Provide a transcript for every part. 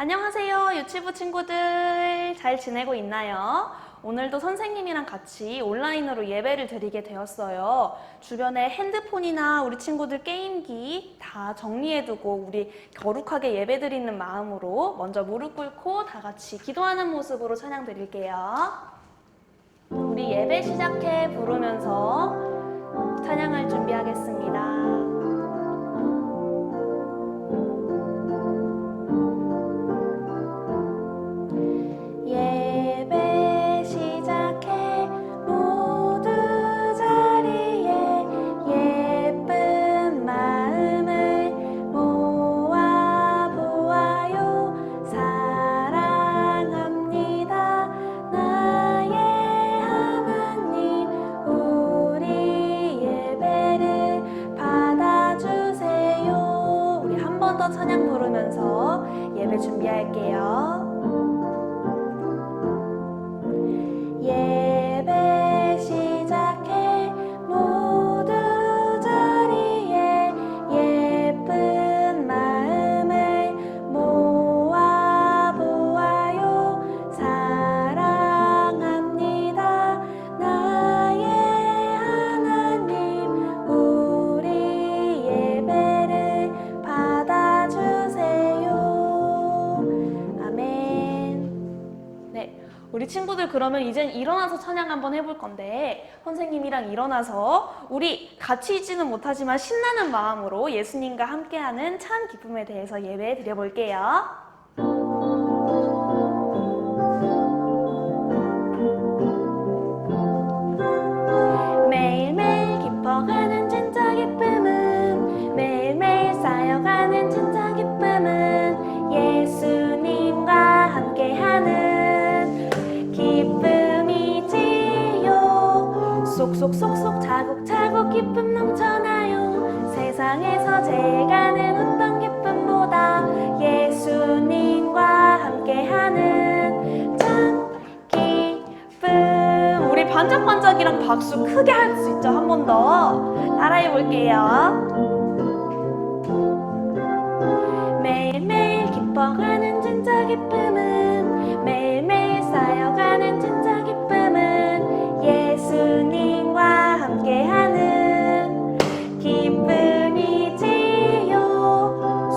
안녕하세요, 유치부 친구들. 잘 지내고 있나요? 오늘도 선생님이랑 같이 온라인으로 예배를 드리게 되었어요. 주변에 핸드폰이나 우리 친구들 게임기 다 정리해두고 우리 거룩하게 예배 드리는 마음으로 먼저 무릎 꿇고 다 같이 기도하는 모습으로 찬양 드릴게요. 우리 예배 시작해 부르면서 찬양할 준비하겠습니다. 찬양 부르면서 예배 준비할게요. 예배 시작해 모두 자리에 예쁜 마음을 모아 보아요. 사랑합니다. 나의 하나님 우리 예배를 받아주세요. 아멘. 네, 우리 친구들 그러면 이젠 일어나서 찬양 한번 해볼 건데 선생님이랑 일어나서 우리 같이 있지는 못하지만 신나는 마음으로 예수님과 함께하는 참 기쁨에 대해서 예배 드려볼게요. 매일매일 기뻐가는 진짜 기쁨은 매일매일 쌓여가는 진짜 기쁨은 예수님과 함께하는 기쁨이지요. 쏙쏙쏙쏙 차곡차곡 기쁨 넘쳐나요. 세상에서 제일 가는 어떤 기쁨보다 예수님과 함께하는 참 기쁨. 우리 반짝반짝이랑 박수 크게 할 수 있죠? 한 번 더 따라해 볼게요. 매일매일 기뻐가는 진짜 기쁨은 매일매일 쌓여가는 진짜 기쁨은 예수님과 함께하는 기쁨이지요.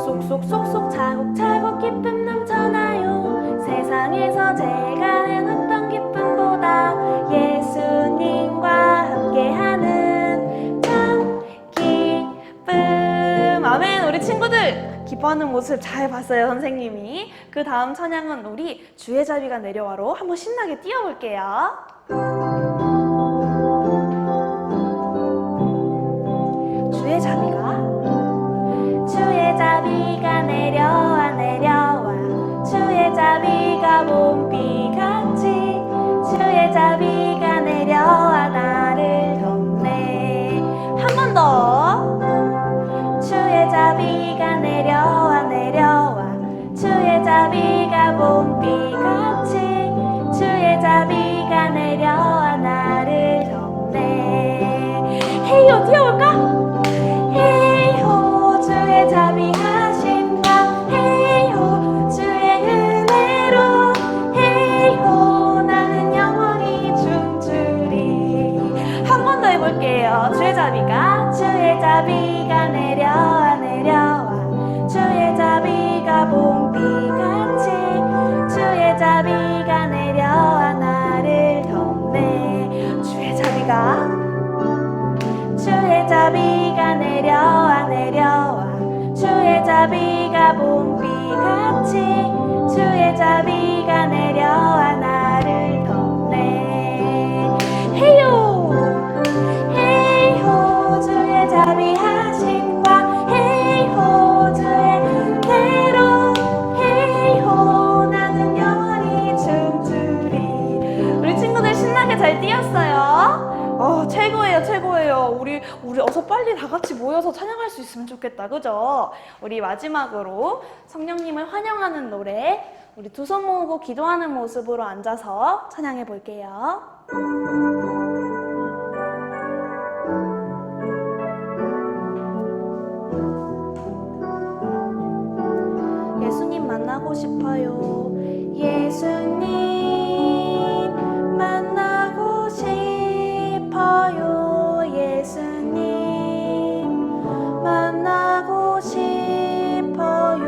쏙쏙쏙쏙 차곡차곡 기쁨 넘쳐나요. 세상에서 제일 가는 어떤 기쁨보다 예수님과 함께하는 참 기쁨. 아멘. 우리 친구들 기뻐하는 모습 잘 봤어요, 선생님이. 그 다음 찬양은 우리 주의 자비가 내려와로 한번 신나게 뛰어볼게요. 주의 자비가 내려와 내려와 주의 자비가 봄비같이 주의 자비가 내려와 나를 덮네. 한 번 더. 주의 자비가 내려와 내려와 주의 자비가 봄비같이 주의 자비가 내려와 나를 덮네. 헤이호 뛰어볼까? 헤이호 주의 자비 하신다. 헤이호 주의 은혜로 헤이호 나는 영원히 춤추리. 한 번 더 해볼게요. 주의 자비가 내려와 내려와 주의 자비가 봄비같이 주의 자비가 내려와 나를 덮네. 주의 자비가 내려와 내려와 주의 자비가 봄비같이 주의 자비가 내려와 나를 덮네. 헤이호 헤이호 주의 자비 하심과 헤이호 주의 은혜로 헤이호 나는 영원히 춤추리. 우리 친구들 신나게 잘 뛰었어요. 최고예요, 최고예요. 우리 어서 빨리 다 같이 모여서 찬양할 수 있으면 좋겠다, 그죠? 우리 마지막으로 성령님을 환영하는 노래, 우리 두 손 모으고 기도하는 모습으로 앉아서 찬양해 볼게요. 예수님 만나 만나고 싶어요. 예수님 만나고 싶어요. 예수님 만나고 싶어요.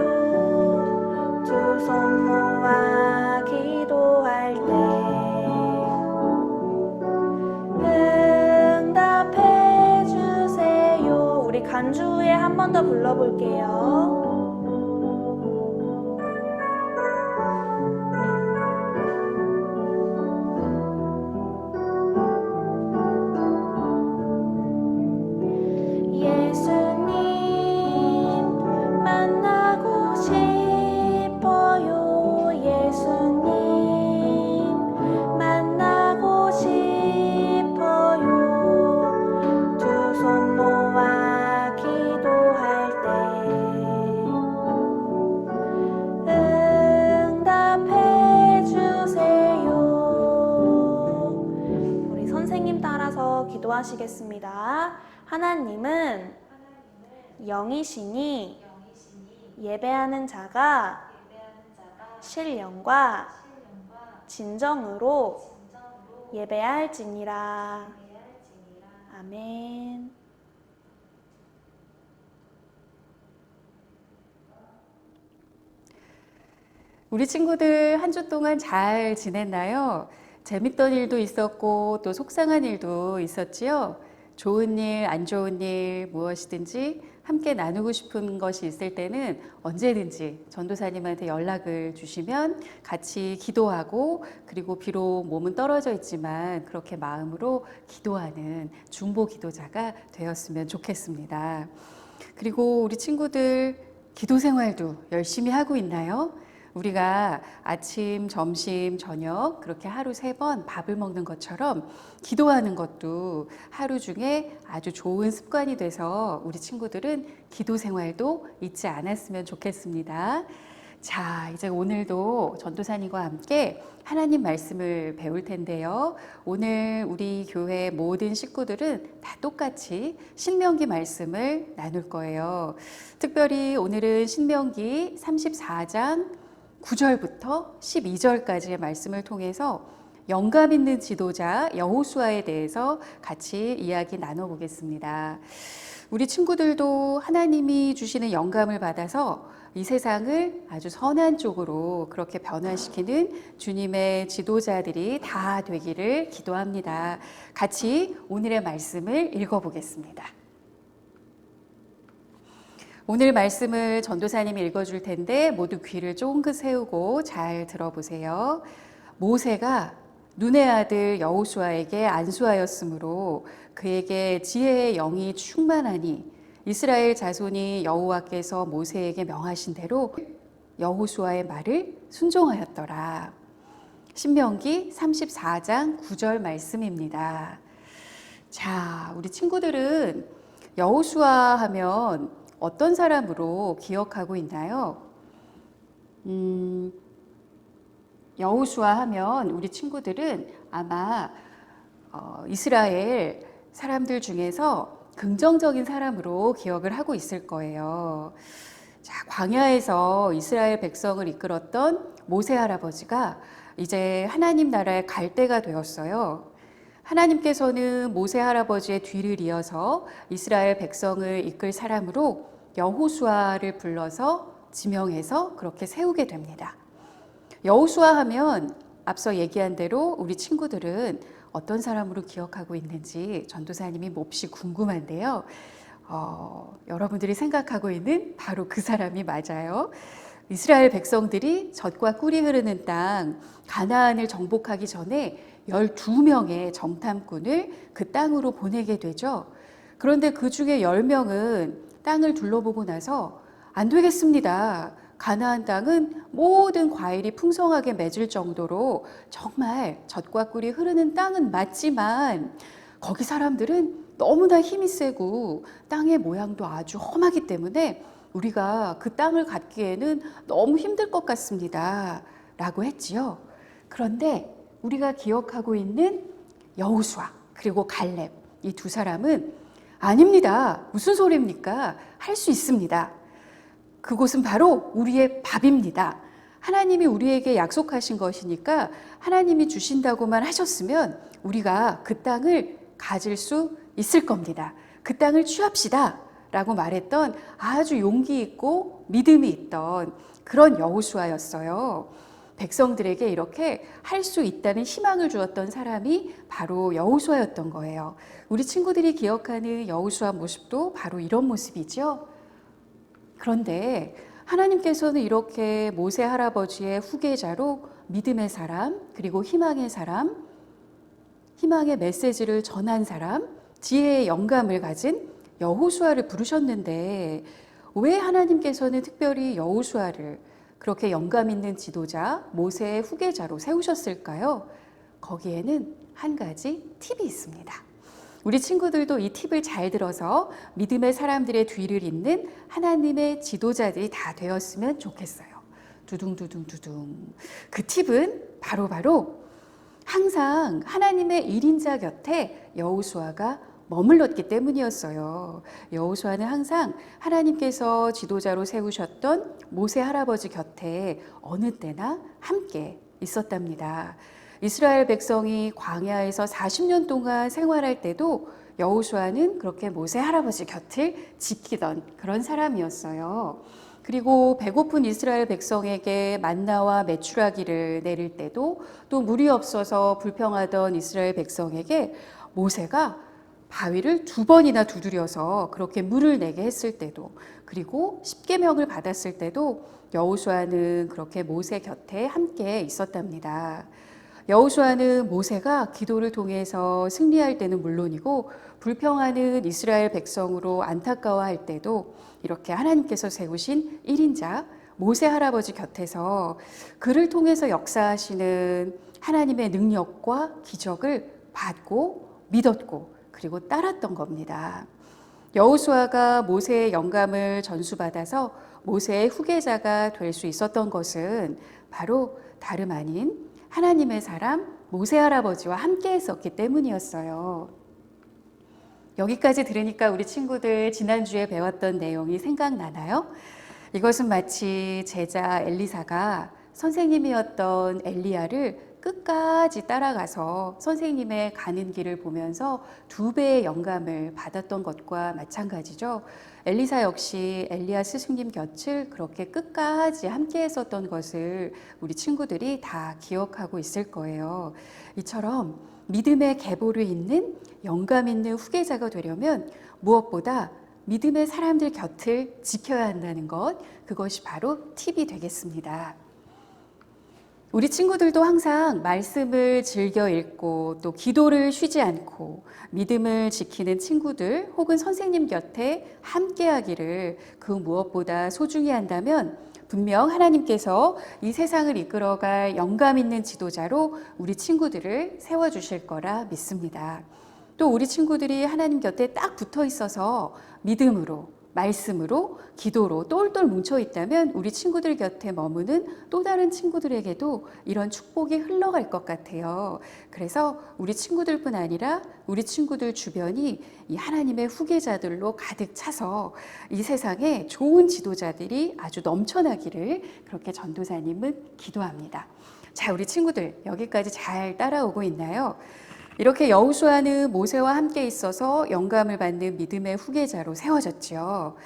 두 손 모아 기도할 때 응답해 주세요. 우리 간주에 한 번 더 불러볼게요. 기도하시겠습니다. 하나님은 영이시니 예배하는 자가 신령과 진정으로 예배할지니라. 아멘. 우리 친구들 한 주 동안 잘 지냈나요? 재밌던 일도 있었고 또 속상한 일도 있었지요. 좋은 일, 안 좋은 일 무엇이든지 함께 나누고 싶은 것이 있을 때는 언제든지 전도사님한테 연락을 주시면 같이 기도하고, 그리고 비록 몸은 떨어져 있지만 그렇게 마음으로 기도하는 중보 기도자가 되었으면 좋겠습니다. 그리고 우리 친구들 기도 생활도 열심히 하고 있나요? 우리가 아침, 점심, 저녁 그렇게 하루 3번 밥을 먹는 것처럼 기도하는 것도 하루 중에 아주 좋은 습관이 돼서 우리 친구들은 기도 생활도 잊지 않았으면 좋겠습니다. 자, 이제 오늘도 전도사님과 함께 하나님 말씀을 배울 텐데요. 오늘 우리 교회 모든 식구들은 다 똑같이 신명기 말씀을 나눌 거예요. 특별히 오늘은 신명기 34장 9절부터 12절까지의 말씀을 통해서 영감 있는 지도자 여호수아에 대해서 같이 이야기 나눠보겠습니다. 우리 친구들도 하나님이 주시는 영감을 받아서 이 세상을 아주 선한 쪽으로 그렇게 변화시키는 주님의 지도자들이 다 되기를 기도합니다. 같이 오늘의 말씀을 읽어보겠습니다. 오늘 말씀을 전도사님이 읽어줄 텐데 모두 귀를 쫑긋 세우고 잘 들어보세요. 모세가 눈의 아들 여호수아에게 안수하였으므로 그에게 지혜의 영이 충만하니 이스라엘 자손이 여호와께서 모세에게 명하신 대로 여호수아의 말을 순종하였더라. 신명기 34장 9절 말씀입니다. 자, 우리 친구들은 여호수아 하면 어떤 사람으로 기억하고 있나요? 여호수아 하면 우리 친구들은 아마 이스라엘 사람들 중에서 긍정적인 사람으로 기억을 하고 있을 거예요. 자, 광야에서 이스라엘 백성을 이끌었던 모세 할아버지가 이제 하나님 나라에 갈 때가 되었어요. 하나님께서는 모세 할아버지의 뒤를 이어서 이스라엘 백성을 이끌 사람으로 여호수아를 불러서 지명해서 그렇게 세우게 됩니다. 여호수아 하면 앞서 얘기한 대로 우리 친구들은 어떤 사람으로 기억하고 있는지 전도사님이 몹시 궁금한데요. 여러분들이 생각하고 있는 바로 그 사람이 맞아요. 이스라엘 백성들이 젖과 꿀이 흐르는 땅 가나안을 정복하기 전에 12명의 정탐꾼을 그 땅으로 보내게 되죠. 그런데 그 중에 10명은 땅을 둘러보고 나서 안 되겠습니다. 가나안 땅은 모든 과일이 풍성하게 맺을 정도로 정말 젖과 꿀이 흐르는 땅은 맞지만 거기 사람들은 너무나 힘이 세고 땅의 모양도 아주 험하기 때문에 우리가 그 땅을 갖기에는 너무 힘들 것 같습니다. 라고 했지요. 그런데 우리가 기억하고 있는 여호수아 그리고 갈렙, 이 두 사람은 아닙니다. 무슨 소리입니까? 할 수 있습니다. 그곳은 바로 우리의 밥입니다. 하나님이 우리에게 약속하신 것이니까 하나님이 주신다고만 하셨으면 우리가 그 땅을 가질 수 있을 겁니다. 그 땅을 취합시다 라고 말했던 아주 용기 있고 믿음이 있던 그런 여호수아였어요. 백성들에게 이렇게 할 수 있다는 희망을 주었던 사람이 바로 여호수아였던 거예요. 우리 친구들이 기억하는 여호수아 모습도 바로 이런 모습이죠. 그런데 하나님께서는 이렇게 모세 할아버지의 후계자로 믿음의 사람, 그리고 희망의 사람, 희망의 메시지를 전한 사람, 지혜의 영감을 가진 여호수아를 부르셨는데 왜 하나님께서는 특별히 여호수아를 그렇게 영감 있는 지도자, 모세의 후계자로 세우셨을까요? 거기에는 한 가지 팁이 있습니다. 우리 친구들도 이 팁을 잘 들어서 믿음의 사람들의 뒤를 잇는 하나님의 지도자들이 다 되었으면 좋겠어요. 두둥두둥두둥. 그 팁은 바로 항상 하나님의 일인자 곁에 여호수아가 머물렀기 때문이었어요. 여호수아는 항상 하나님께서 지도자로 세우셨던 모세 할아버지 곁에 어느 때나 함께 있었답니다. 이스라엘 백성이 광야에서 40년 동안 생활할 때도 여호수아는 그렇게 모세 할아버지 곁을 지키던 그런 사람이었어요. 그리고 배고픈 이스라엘 백성에게 만나와 메추라기를 내릴 때도 또 물이 없어서 불평하던 이스라엘 백성에게 모세가 바위를 2번이나 두드려서 그렇게 물을 내게 했을 때도, 그리고 십계명을 받았을 때도 여호수아는 그렇게 모세 곁에 함께 있었답니다. 여호수아는 모세가 기도를 통해서 승리할 때는 물론이고 불평하는 이스라엘 백성으로 안타까워할 때도 이렇게 하나님께서 세우신 1인자 모세 할아버지 곁에서 그를 통해서 역사하시는 하나님의 능력과 기적을 받고 믿었고 그리고 따랐던 겁니다. 여호수아가 모세의 영감을 전수받아서 모세의 후계자가 될 수 있었던 것은 바로 다름 아닌 하나님의 사람 모세 할아버지와 함께 했었기 때문이었어요. 여기까지 들으니까 우리 친구들 지난주에 배웠던 내용이 생각나나요? 이것은 마치 제자 엘리사가 선생님이었던 엘리야를 끝까지 따라가서 선생님의 가는 길을 보면서 2배의 영감을 받았던 것과 마찬가지죠. 엘리사 역시 엘리야 스승님 곁을 그렇게 끝까지 함께 했었던 것을 우리 친구들이 다 기억하고 있을 거예요. 이처럼 믿음의 계보를 잇는 영감 있는 후계자가 되려면 무엇보다 믿음의 사람들 곁을 지켜야 한다는 것, 그것이 바로 팁이 되겠습니다. 우리 친구들도 항상 말씀을 즐겨 읽고 또 기도를 쉬지 않고 믿음을 지키는 친구들 혹은 선생님 곁에 함께 하기를 그 무엇보다 소중히 한다면 분명 하나님께서 이 세상을 이끌어갈 영감 있는 지도자로 우리 친구들을 세워주실 거라 믿습니다. 또 우리 친구들이 하나님 곁에 딱 붙어 있어서 믿음으로 말씀으로 기도로 똘똘 뭉쳐 있다면 우리 친구들 곁에 머무는 또 다른 친구들에게도 이런 축복이 흘러갈 것 같아요. 그래서 우리 친구들뿐 아니라 우리 친구들 주변이 이 하나님의 후계자들로 가득 차서 이 세상에 좋은 지도자들이 아주 넘쳐나기를 그렇게 전도사님은 기도합니다. 자, 우리 친구들 여기까지 잘 따라오고 있나요? 이렇게 여호수아는 모세와 함께 있어서 영감을 받는 믿음의 후계자로 세워졌죠.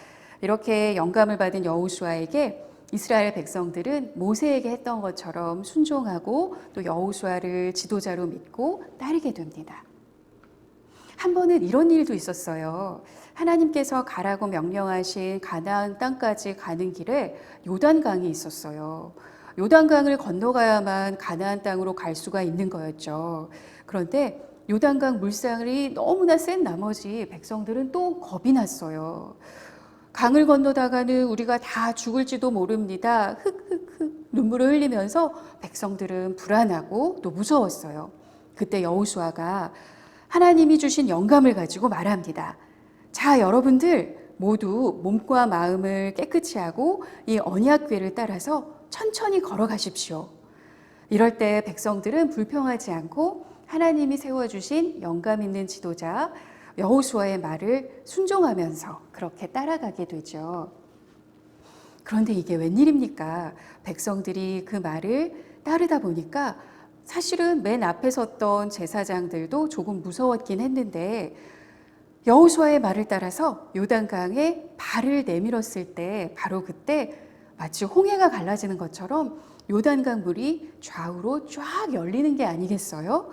이렇게 영감을 받은 여호수아에게 이스라엘 백성들은 모세에게 했던 것처럼 순종하고 또 여호수아를 지도자로 믿고 따르게 됩니다. 한 번은 이런 일도 있었어요. 하나님께서 가라고 명령하신 가나안 땅까지 가는 길에 요단강이 있었어요. 요단강을 건너가야만 가나안 땅으로 갈 수가 있는 거였죠. 그런데 요단강 물살이 너무나 센 나머지 백성들은 또 겁이 났어요. 강을 건너다가는 우리가 다 죽을지도 모릅니다. 흑흑흑 눈물을 흘리면서 백성들은 불안하고 또 무서웠어요. 그때 여호수아가 하나님이 주신 영감을 가지고 말합니다. 자, 여러분들 모두 몸과 마음을 깨끗이 하고 이 언약궤를 따라서 천천히 걸어가십시오. 이럴 때 백성들은 불평하지 않고 하나님이 세워주신 영감 있는 지도자 여호수아의 말을 순종하면서 그렇게 따라가게 되죠. 그런데 이게 웬일입니까? 백성들이 그 말을 따르다 보니까 사실은 맨 앞에 섰던 제사장들도 조금 무서웠긴 했는데 여호수아의 말을 따라서 요단강에 발을 내밀었을 때 바로 그때 마치 홍해가 갈라지는 것처럼 요단강 물이 좌우로 쫙 열리는 게 아니겠어요?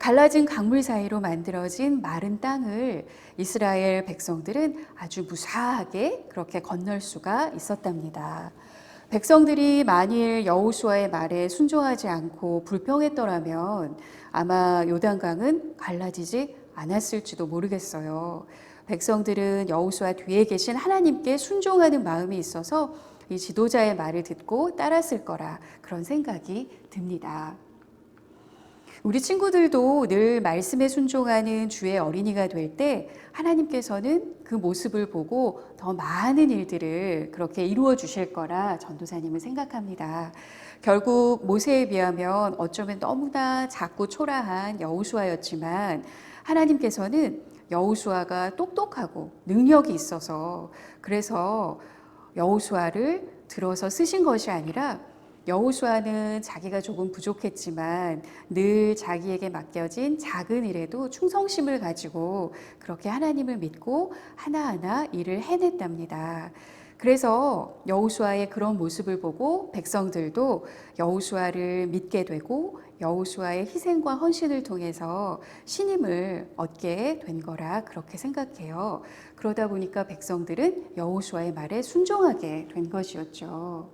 갈라진 강물 사이로 만들어진 마른 땅을 이스라엘 백성들은 아주 무사하게 그렇게 건널 수가 있었답니다. 백성들이 만일 여호수아의 말에 순종하지 않고 불평했더라면 아마 요단강은 갈라지지 않았을지도 모르겠어요. 백성들은 여호수아 뒤에 계신 하나님께 순종하는 마음이 있어서 이 지도자의 말을 듣고 따랐을 거라 그런 생각이 듭니다. 우리 친구들도 늘 말씀에 순종하는 주의 어린이가 될 때 하나님께서는 그 모습을 보고 더 많은 일들을 그렇게 이루어 주실 거라 전도사님은 생각합니다. 결국 모세에 비하면 어쩌면 너무나 작고 초라한 여호수아였지만 하나님께서는 여호수아가 똑똑하고 능력이 있어서 그래서 여호수아를 들어서 쓰신 것이 아니라 여호수아는 자기가 조금 부족했지만 늘 자기에게 맡겨진 작은 일에도 충성심을 가지고 그렇게 하나님을 믿고 하나하나 일을 해냈답니다. 그래서 여호수아의 그런 모습을 보고 백성들도 여호수아를 믿게 되고 여호수아의 희생과 헌신을 통해서 신임을 얻게 된 거라 그렇게 생각해요. 그러다 보니까 백성들은 여호수아의 말에 순종하게 된 것이었죠.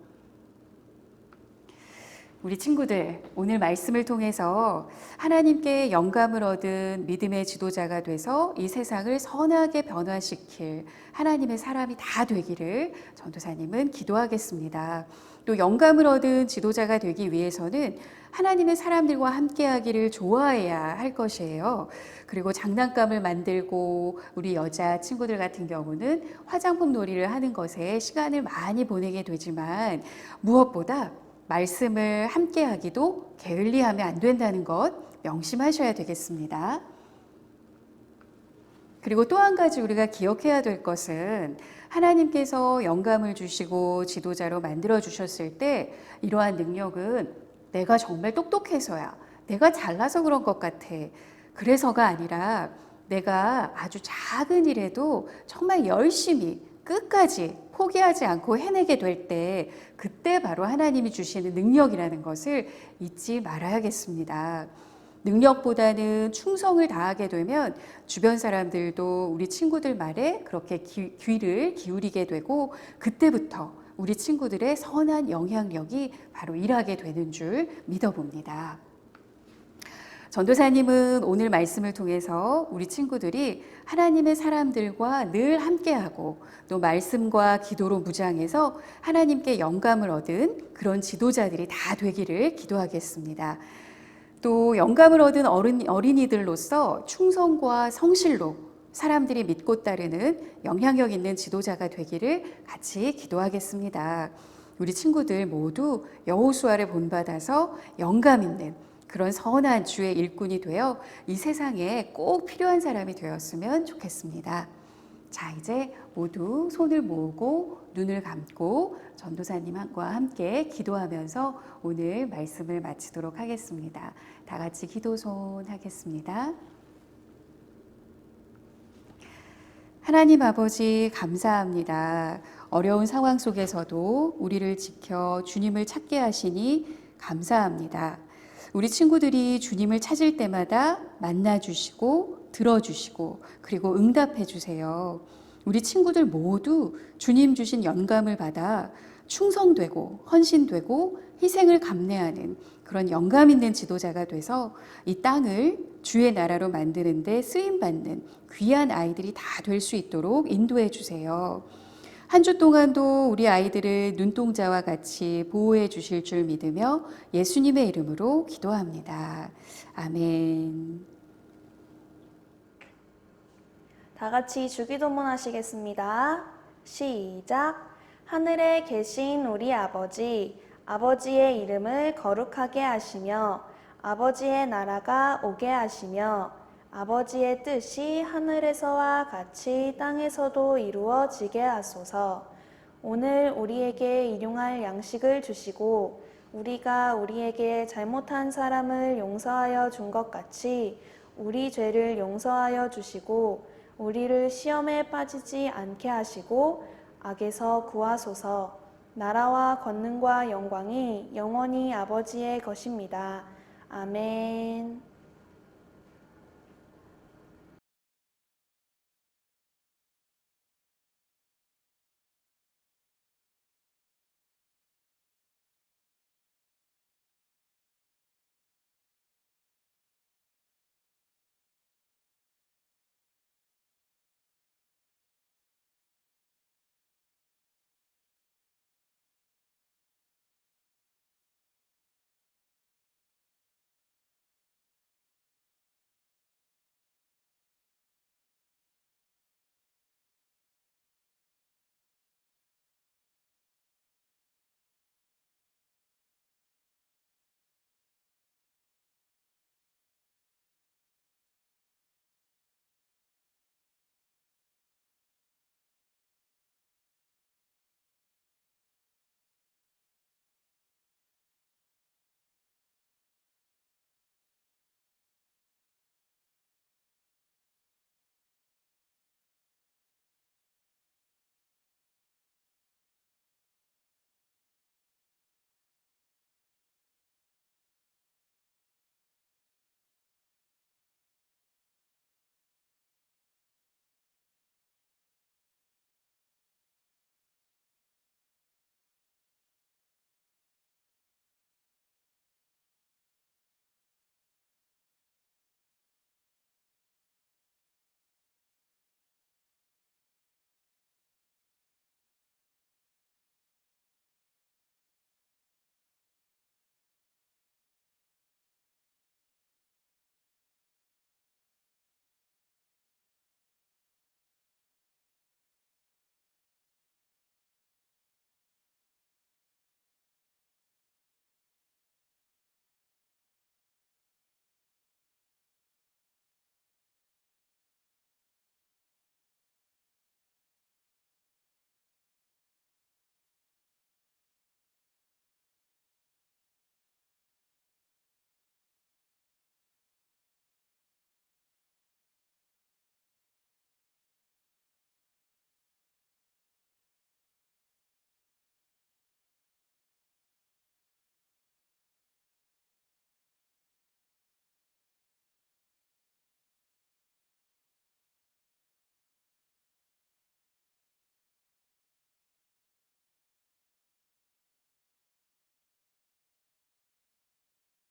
우리 친구들, 오늘 말씀을 통해서 하나님께 영감을 얻은 믿음의 지도자가 돼서 이 세상을 선하게 변화시킬 하나님의 사람이 다 되기를 전도사님은 기도하겠습니다. 또 영감을 얻은 지도자가 되기 위해서는 하나님의 사람들과 함께하기를 좋아해야 할 것이에요. 그리고 장난감을 만들고 우리 여자 친구들 같은 경우는 화장품 놀이를 하는 것에 시간을 많이 보내게 되지만 무엇보다 말씀을 함께 하기도 게을리하면 안 된다는 것 명심하셔야 되겠습니다. 그리고 또 한 가지 우리가 기억해야 될 것은 하나님께서 영감을 주시고 지도자로 만들어 주셨을 때 이러한 능력은 내가 정말 똑똑해서야, 내가 잘나서 그런 것 같아. 그래서가 아니라 내가 아주 작은 일에도 정말 열심히 끝까지 포기하지 않고 해내게 될 때 그때 바로 하나님이 주시는 능력이라는 것을 잊지 말아야겠습니다. 능력보다는 충성을 다하게 되면 주변 사람들도 우리 친구들 말에 그렇게 귀를 기울이게 되고 그때부터 우리 친구들의 선한 영향력이 바로 일하게 되는 줄 믿어봅니다. 전도사님은 오늘 말씀을 통해서 우리 친구들이 하나님의 사람들과 늘 함께하고 또 말씀과 기도로 무장해서 하나님께 영감을 얻은 그런 지도자들이 다 되기를 기도하겠습니다. 또 영감을 얻은 어린이들로서 충성과 성실로 사람들이 믿고 따르는 영향력 있는 지도자가 되기를 같이 기도하겠습니다. 우리 친구들 모두 여호수아를 본받아서 영감 있는 그런 선한 주의 일꾼이 되어 이 세상에 꼭 필요한 사람이 되었으면 좋겠습니다. 자, 이제 모두 손을 모으고 눈을 감고 전도사님과 함께 기도하면서 오늘 말씀을 마치도록 하겠습니다. 다 같이 기도손 하겠습니다. 하나님 아버지 감사합니다. 어려운 상황 속에서도 우리를 지켜 주님을 찾게 하시니 감사합니다. 우리 친구들이 주님을 찾을 때마다 만나주시고 들어주시고 그리고 응답해 주세요. 우리 친구들 모두 주님 주신 영감을 받아 충성되고 헌신되고 희생을 감내하는 그런 영감 있는 지도자가 돼서 이 땅을 주의 나라로 만드는 데 쓰임받는 귀한 아이들이 다 될 수 있도록 인도해 주세요. 한 주 동안도 우리 아이들을 눈동자와 같이 보호해 주실 줄 믿으며 예수님의 이름으로 기도합니다. 아멘. 다 같이 주기도문 하시겠습니다. 시작. 하늘에 계신 우리 아버지, 아버지의 이름을 거룩하게 하시며 아버지의 나라가 오게 하시며 아버지의 뜻이 하늘에서와 같이 땅에서도 이루어지게 하소서. 오늘 우리에게 일용할 양식을 주시고 우리가 우리에게 잘못한 사람을 용서하여 준 것 같이 우리 죄를 용서하여 주시고 우리를 시험에 빠지지 않게 하시고 악에서 구하소서. 나라와 권능과 영광이 영원히 아버지의 것입니다. 아멘.